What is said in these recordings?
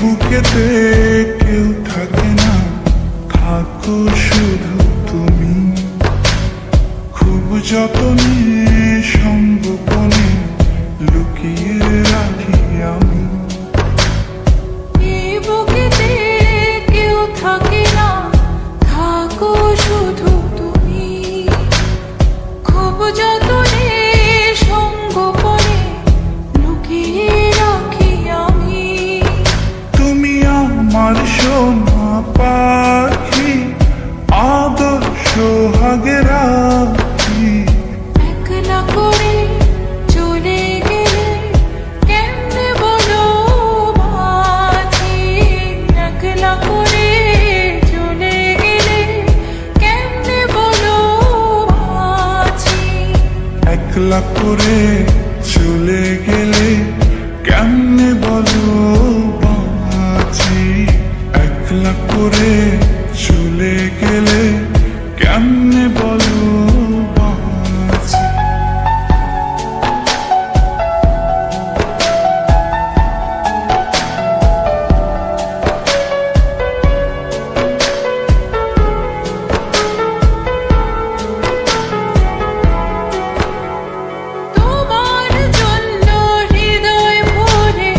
বুকেতে কেউ থাকে না, থাকো শুধু তুমি। খুব যতনে সঙ্গোপনে লুকিয়ে রাখি আমি। এই বুকেতে কেউ থাকে না, থাকো শুধু তুমি। খুব যতনে সঙ্গোপনে লুকিয়ে রাখি আমি। তুমি আমার সোনা পাখি, আদর সোহাগে রাখি। একলা করে চলে গেলে কেমনে বলো বাঁচি। একলা করে চলে গেলে কেমনে বলো বাঁচি। একলা করে চলে গেলে কেমনে বলো বাঁচি। একলা করে চলে গেলে কেমনে বলো বাঁচি। তোমার জন্য হৃদয় ভরে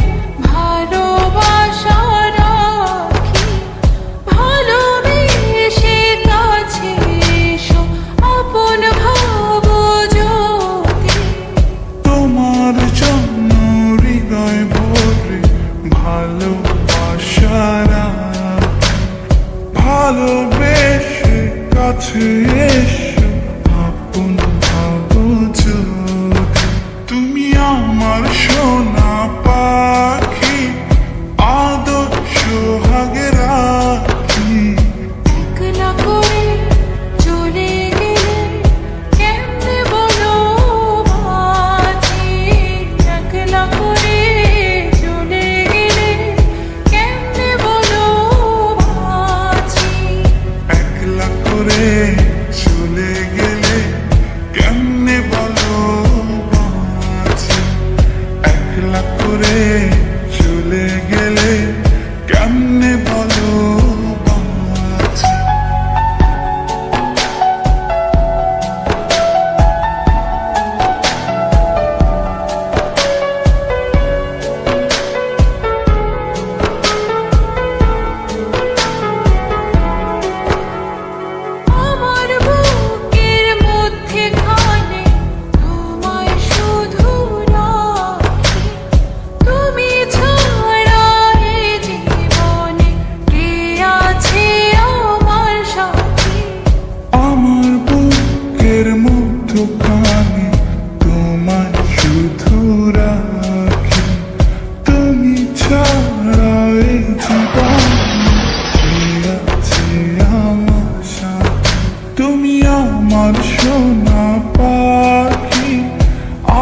ভালোবাসা রাখি। ভালোবেসে কাছে এসো, আপন ভাবো যদি। তোমার জন্য হৃদয় ভরে ভালোবাসা রাখি। ভালোবেসে কাছে এসো, আপন ভাবো যদি। তুমি আমার সোনা পাখি, আদর সোহাগে রাখি। একলা করে চলে গেলে কেমনে বলো বাঁচি। একলা করে চলে গেলে কেমনে বলো বাঁচি। একলা করে চলে গেলে কেমনে বলো বাঁচি। একলা করে চলে গেলে কেমনে বলো বাঁচি। আমার বুকের মধ্যে খানে তোমায় শুধু রাখি। তুমি ছাড়া এ জীবনে কে আছে আমার সাথী। আমার বুকের মধ্যখানে তোমায় শুধু রাখি। তুমি ছাড়া এই জীবনে কে আছে আমার সাথে। তুমি আমার সোনা পাখি,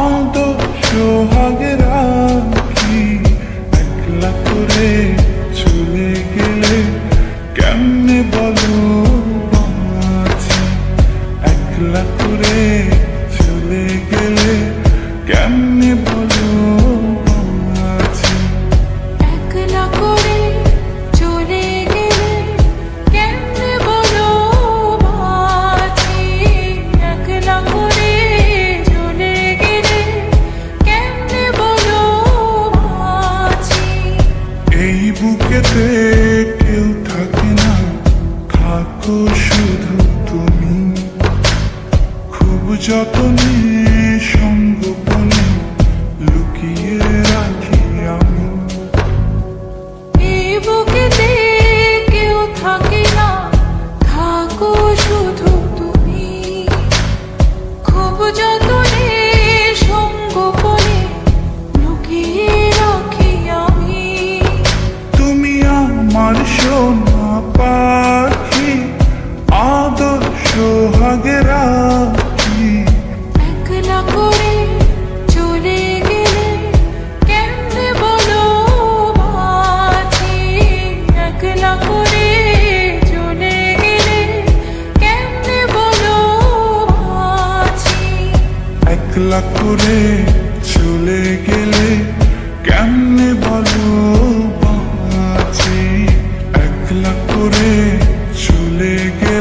আদর সোহাগে রাখি। একলা করে চলে গেলে কেমনে বলো বাঁচি। একলা করে চলে গেলে কেমনে বলো বাঁচি। একলা করে চলে গেলে কেমনে বলো বাঁচি। একলা করে চলে গেলে কেমনে বলো বাঁচি। এই বুকেতে কেউ থাকে না, থাকো শুধু তুমি। খুব যতনে সঙ্গোপনে লুকিয়ে রাখি আমি। এই বুকেতে কেউ থাকে না, থাকো শুধু তুমি। খুব যতনে সঙ্গোপনে লুকিয়ে রাখি আমি। তুমি আমার সোনা পাখি, আদর সোহাগে রাখি। একলা করে চলে গেলে কেমনে বলো বাঁচি। একলা করে চলে গেলে কেমনে বলো বাঁচি। একলা করে চলে গেলে কেমনে বলো বাঁচি। একলা করে চলে গেলে